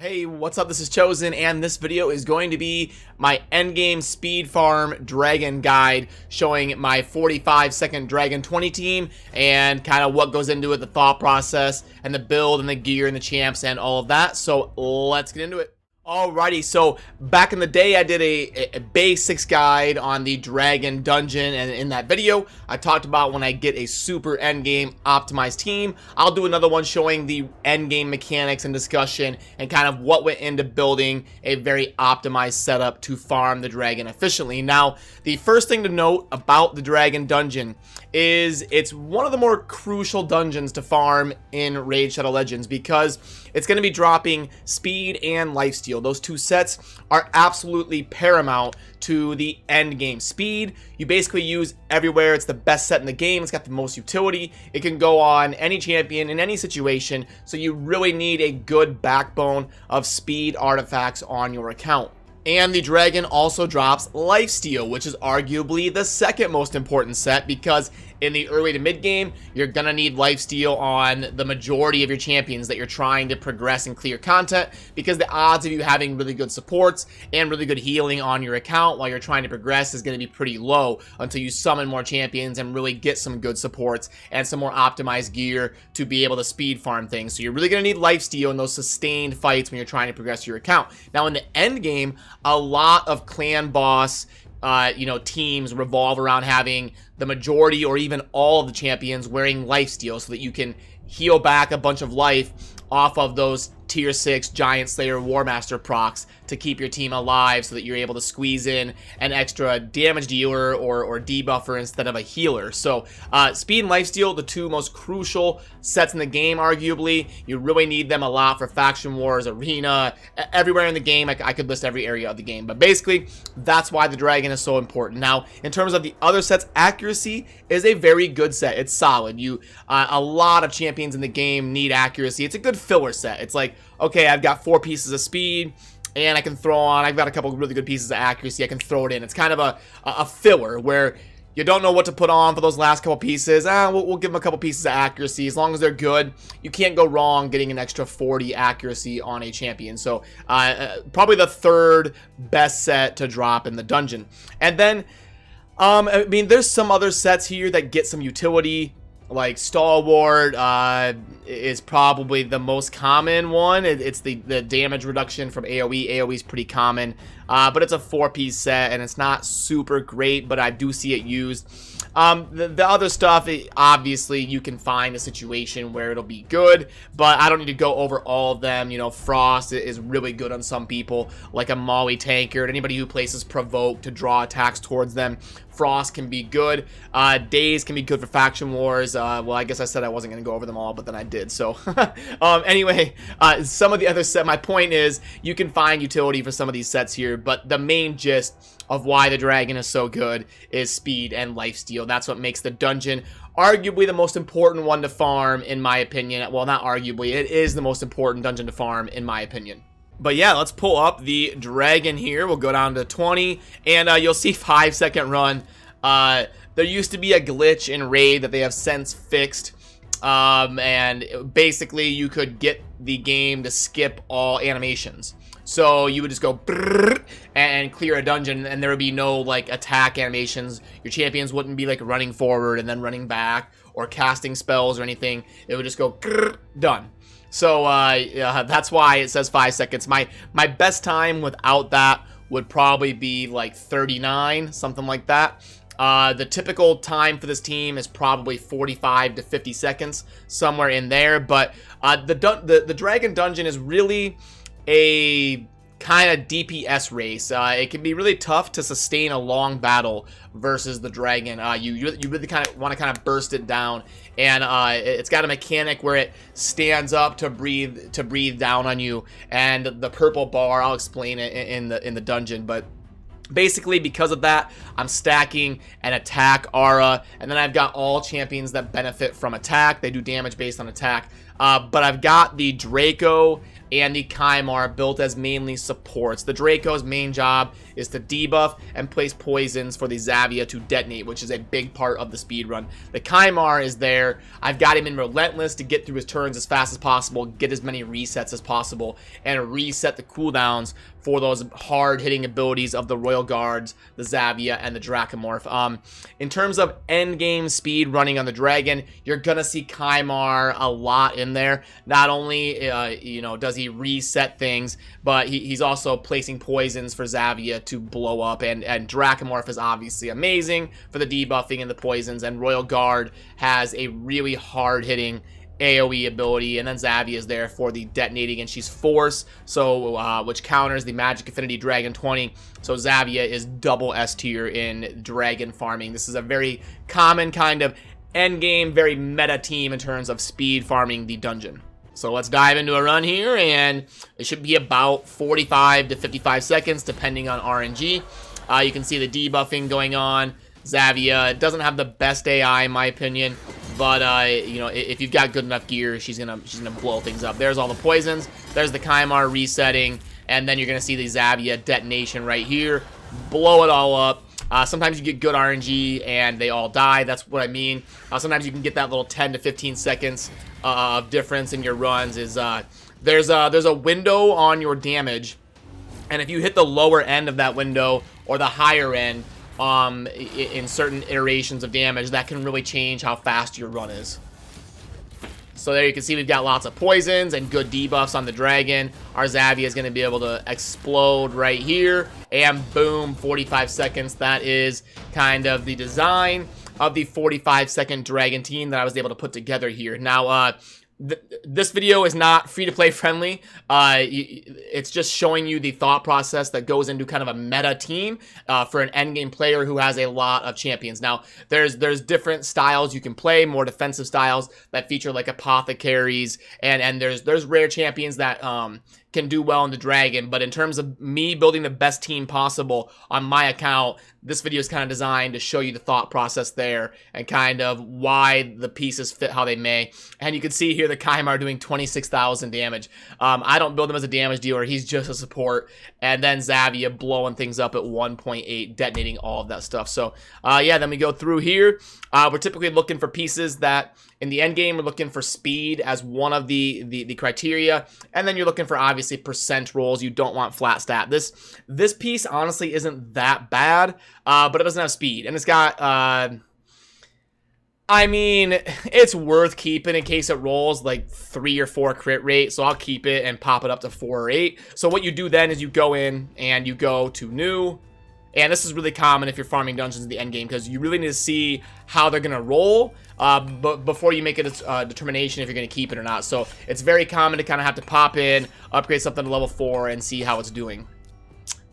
Hey, what's up? This is Chosen, and this video is going to be my endgame speed farm dragon guide showing my 45-second dragon 20 team and kind of what goes into it, the thought process, and the build, and the gear, and the champs, and all of that. So let's get into it. Alrighty, so back in the day I did a basics guide on the dragon dungeon, and in that video I talked about when I get a super endgame optimized team. I'll do another one showing the endgame mechanics and discussion and kind of what went into building a very optimized setup to farm the dragon efficiently. Now, the first thing to note about the dragon dungeon is it's one of the more crucial dungeons to farm in Raid Shadow Legends because it's going to be dropping speed and lifesteal. Those two sets are absolutely paramount to the end game. Speed, you basically use everywhere. It's the best set in the game. It's got the most utility. It can go on any champion in any situation, so you really need a good backbone of speed artifacts on your account. And the dragon also drops lifesteal, which is arguably the second most important set because in the early to mid game, you're gonna need lifesteal on the majority of your champions that you're trying to progress and clear content, because the odds of you having really good supports and really good healing on your account while you're trying to progress is gonna be pretty low until you summon more champions and really get some good supports and some more optimized gear to be able to speed farm things. So you're really gonna need lifesteal in those sustained fights when you're trying to progress your account. Now in the end game, a lot of clan boss teams revolve around having the majority or even all of the champions wearing lifesteal so that you can heal back a bunch of life off of those tier 6 Giant Slayer Warmaster procs to keep your team alive so that you're able to squeeze in an extra damage dealer or debuffer instead of a healer. So speed and lifesteal, the two most crucial sets in the game arguably. You really need them a lot for faction wars, arena, everywhere in the game. I could list every area of the game, but basically that's why the dragon is so important. Now in terms of the other sets, accuracy is a very good set. It's solid. A lot of champions in the game need accuracy. It's a good filler set. It's like, okay, I've got 4 pieces of speed and I can throw on, I've got a couple of really good pieces of accuracy, I can throw it in. It's kind of a filler where you don't know what to put on for those last couple pieces. We'll give them a couple pieces of accuracy. As long as they're good, you can't go wrong getting an extra 40 accuracy on a champion. So probably the third best set to drop in the dungeon. And then, I mean, there's some other sets here that get some utility. Like Stalwart is probably the most common one. It's the damage reduction from AoE. AoE is pretty common, but it's a 4-piece set and it's not super great, but I do see it used. The other stuff, obviously you can find a situation where it'll be good, but I don't need to go over all of them. You know, Frost is really good on some people, like a Molly Tankard. Anybody who places Provoke to draw attacks towards them, Frost can be good. Daze can be good for faction wars. Well, I guess I said I wasn't going to go over them all, but then I did. So anyway, some of the other set, my point is you can find utility for some of these sets here, but the main gist of why the dragon is so good is speed and lifesteal. That's what makes the dungeon arguably the most important one to farm, in my opinion. Well, not arguably, it is the most important dungeon to farm, in my opinion. But yeah, let's pull up the dragon here. We'll go down to 20, and you'll see 5-second run. There used to be a glitch in Raid that they have since fixed. And basically, you could get the game to skip all animations. So you would just go and clear a dungeon, and there would be no like attack animations. Your champions wouldn't be like running forward and then running back or casting spells or anything. It would just go done. So that's why it says 5 seconds. My best time without that would probably be like 39, something like that. The typical time for this team is probably 45 to 50 seconds, somewhere in there. But the Dragon Dungeon is really a kind of DPS race. It can be really tough to sustain a long battle versus the dragon. You really kind of want to burst it down, and it's got a mechanic where it stands up to breathe down on you, and the purple bar, I'll explain it in the dungeon, but basically, because of that, I'm stacking an attack aura, and then I've got all champions that benefit from attack. They do damage based on attack. but I've got the Draco and the Kymar built as mainly supports. The Draco's main job is to debuff and place poisons for the Xavia to detonate, which is a big part of the speed run. The Kymar is there. I've got him in Relentless to get through his turns as fast as possible, get as many resets as possible, and reset the cooldowns for those hard-hitting abilities of the Royal Guards, the Xavia, and the Dracomorph. In terms of endgame speed running on the Dragon, you're gonna see Kymar a lot in there. Not only, you know, does he reset things, but he's also placing poisons for Xavia to blow up, and Dracomorph is obviously amazing for the debuffing and the poisons, and Royal Guard has a really hard-hitting AoE ability, and then Xavia is there for the detonating, and she's Force, so which counters the Magic Affinity Dragon 20, so Xavia is double S tier in Dragon farming. This is a very common kind of endgame, very meta team in terms of speed farming the dungeon. So let's dive into a run here, and it should be about 45 to 55 seconds, depending on RNG. You can see the debuffing going on. Xavia doesn't have the best AI, in my opinion, but you know, if you've got good enough gear, she's gonna blow things up. There's all the poisons. There's the Kymar resetting, and then you're gonna see the Xavia detonation right here, blow it all up. Sometimes you get good RNG and they all die. That's what I mean. Sometimes you can get that little 10 to 15 seconds of difference in your runs. There's a window on your damage, and if you hit the lower end of that window or the higher end in certain iterations of damage, that can really change how fast your run is. So there you can see we've got lots of poisons and good debuffs on the Dragon. Our Xavia is going to be able to explode right here, and boom, 45 seconds. That is kind of the design of the 45-second Dragon team that I was able to put together here. Now, this video is not free-to-play friendly. It's just showing you the thought process that goes into kind of a meta team for an endgame player who has a lot of champions. Now, there's different styles you can play, more defensive styles that feature like apothecaries, and there's rare champions that can do well in the Dragon. But in terms of me building the best team possible on my account, this video is kind of designed to show you the thought process there and kind of why the pieces fit how they may. And you can see here the Kymar doing 26,000 damage. I don't build him as a damage dealer. He's just a support. And then Xavia blowing things up at 1.8, detonating all of that stuff. So, yeah, then we go through here. We're typically looking for pieces that, in the end game, we're looking for speed as one of the criteria. And then you're looking for, obviously, percent rolls. You don't want flat stat. This piece, honestly, isn't that bad, but it doesn't have speed. And it's got, I mean, it's worth keeping in case it rolls like 3 or 4 crit rate. So I'll keep it and pop it up to 4 or 8. So what you do then is you go in and you go to new. And this is really common if you're farming dungeons in the end game, because you really need to see how they're going to roll but before you make a determination if you're going to keep it or not. So it's very common to kind of have to pop in, upgrade something to level 4, and see how it's doing.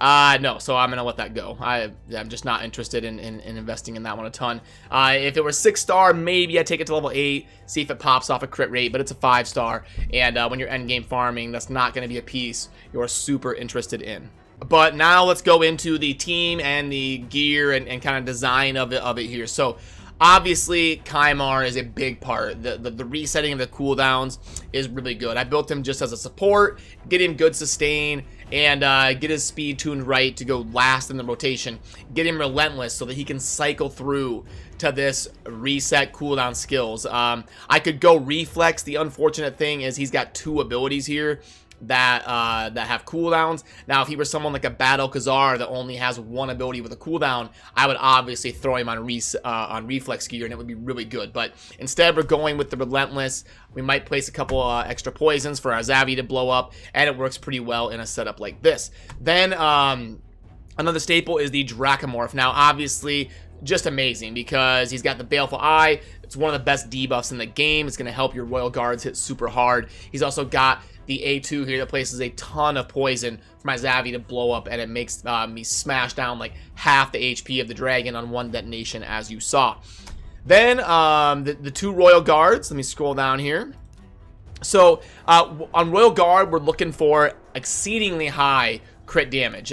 No, so I'm going to let that go. I'm just not interested in investing in that one a ton. If it were 6-star, maybe I'd take it to level 8, see if it pops off a crit rate, but it's a 5-star. And when you're endgame farming, that's not going to be a piece you're super interested in. But now let's go into the team and the gear and kind of design of it here. So obviously Kymar is a big part. The resetting of the cooldowns is really good. I built him just as a support, get him good sustain, and get his speed tuned right to go last in the rotation. Get him relentless so that he can cycle through to this reset cooldown skills. I could go reflex. The unfortunate thing is he's got 2 abilities here that have cooldowns. Now, if he were someone like a Battle Khazar that only has 1 ability with a cooldown, I would obviously throw him on reflex gear, and it would be really good. But instead, we're going with the relentless. We might place a couple extra poisons for our Xavia to blow up, and it works pretty well in a setup like this. Then another staple is the Dracomorph. Now, obviously, just amazing because he's got the Baleful Eye. It's one of the best debuffs in the game. It's going to help your Royal Guards hit super hard. He's also got the A2 here that places a ton of poison for my Xavia to blow up, and it makes me smash down like half the HP of the Dragon on 1 detonation, as you saw. Then the 2 Royal Guards. Let me scroll down here. So on Royal Guard, we're looking for exceedingly high crit damage.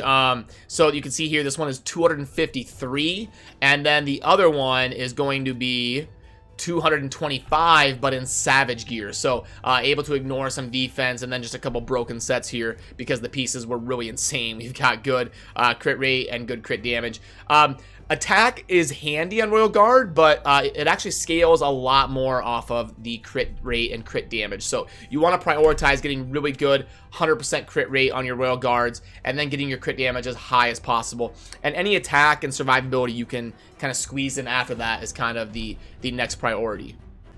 So you can see here, this one is 253, and then the other one is going to be 225, but in savage gear. So able to ignore some defense, and then just a couple broken sets here because the pieces were really insane. We've got good crit rate and good crit damage. Attack is handy on Royal Guard, but it actually scales a lot more off of the crit rate and crit damage. So you want to prioritize getting really good 100% crit rate on your Royal Guards, and then getting your crit damage as high as possible. And any attack and survivability you can kind of squeeze in after that is kind of the next priority.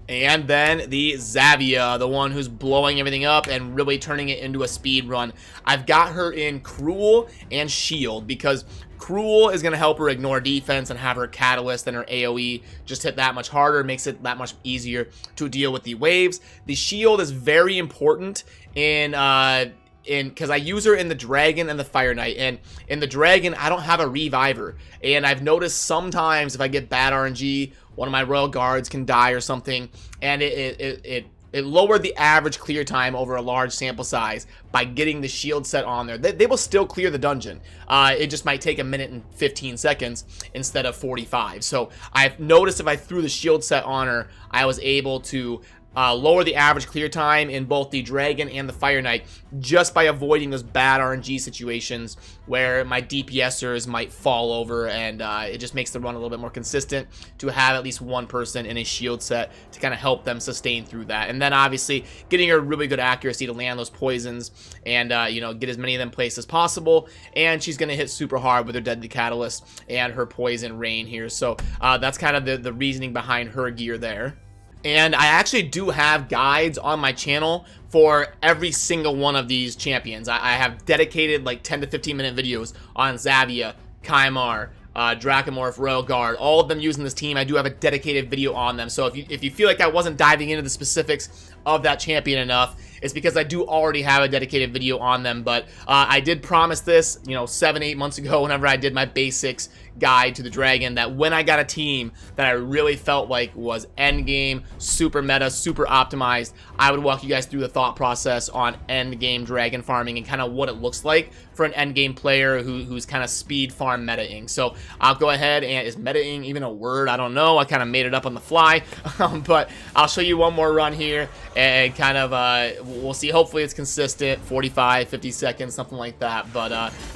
And then the Zavia, the one who's blowing everything up and really turning it into a speed run. I've got her in Cruel and Shield because Cruel is going to help her ignore defense and have her Catalyst and her AoE just hit that much harder, makes it that much easier to deal with the waves. The Shield is very important because I use her in the Dragon and the Fire Knight, and in the Dragon I don't have a Reviver, and I've noticed sometimes if I get bad RNG, one of my Royal Guards can die or something, and it lowered the average clear time over a large sample size by getting the shield set on there. They will still clear the dungeon. It just might take a minute and 15 seconds instead of 45. So I've noticed if I threw the shield set on her, I was able to lower the average clear time in both the Dragon and the Fire Knight just by avoiding those bad RNG situations where my DPSers might fall over, and it just makes the run a little bit more consistent to have at least one person in a shield set to kind of help them sustain through that. And then obviously getting a really good accuracy to land those poisons and you know, get as many of them placed as possible. And she's going to hit super hard with her Deadly Catalyst and her Poison Rain here. So that's kind of the reasoning behind her gear there. And I actually do have guides on my channel for every single one of these champions. I have dedicated like 10 to 15 minute videos on Zavia, Kymar, Dracomorph, Royal Guard, all of them using this team. I do have a dedicated video on them. So if you feel like I wasn't diving into the specifics of that champion enough, it's because I do already have a dedicated video on them. But I did promise this, you know, 7-8 months ago whenever I did my basics guide to the Dragon, that when I got a team that I really felt like was endgame, super meta, super optimized, I would walk you guys through the thought process on endgame Dragon farming and kind of what it looks like for an endgame player who's kind of speed farm metaing. So I'll go ahead and, is metaing even a word? I don't know. I kind of made it up on the fly. But I'll show you one more run here and kind of we'll see. Hopefully it's consistent, 45, 50 seconds, something like that. But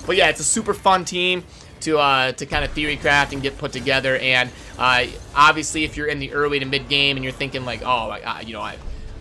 yeah, it's a super fun team to kind of theory craft and get put together. And obviously if you're in the early to mid game and you're thinking like, oh, you know,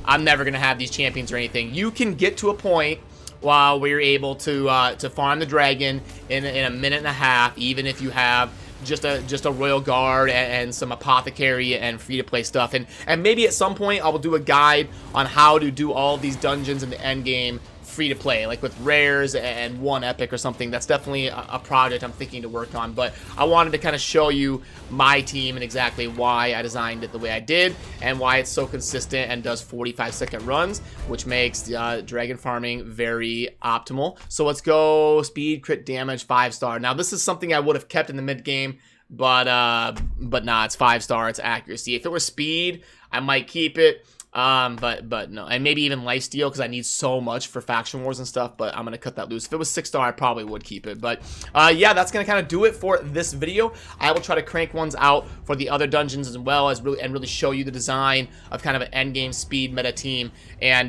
I'm never gonna have these champions or anything, you can get to a point while we're able to farm the Dragon in a minute and a half, even if you have just a Royal Guard and some Apothecary and free-to-play stuff. And maybe at some point I will do a guide on how to do all of these dungeons in the end game free to play, like with rares and one epic or something. That's definitely a project I'm thinking to work on. But I wanted to kind of show you my team and exactly why I designed it the way I did and why it's so consistent and does 45-second runs, which makes dragon farming very optimal. So let's go speed, crit damage, 5-star. Now this is something I would have kept in the mid game, but nah, it's 5-star, it's accuracy. If it was speed, I might keep it. But no, and maybe even lifesteal because I need so much for faction wars and stuff, but I'm gonna cut that loose. If it was 6-star, I probably would keep it. But yeah, that's gonna kind of do it for this video. I will try to crank ones out for the other dungeons as well as really show you the design of kind of an end game speed meta team, and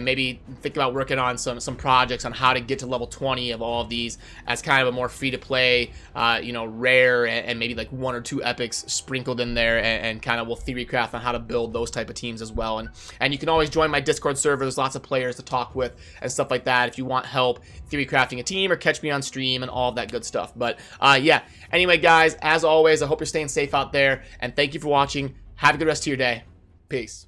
maybe think about working on some projects on how to get to level 20 of all of these as kind of a more free to play, you know, rare and maybe like 1 or 2 epics sprinkled in there, and kind of we'll theory craft on how to build those type of teams as well. And you can always join my Discord server. There's lots of players to talk with and stuff like that if you want help theory crafting a team or catch me on stream and all of that good stuff. But yeah, anyway guys, as always, I hope you're staying safe out there, and thank you for watching. Have a good rest of your day. Peace.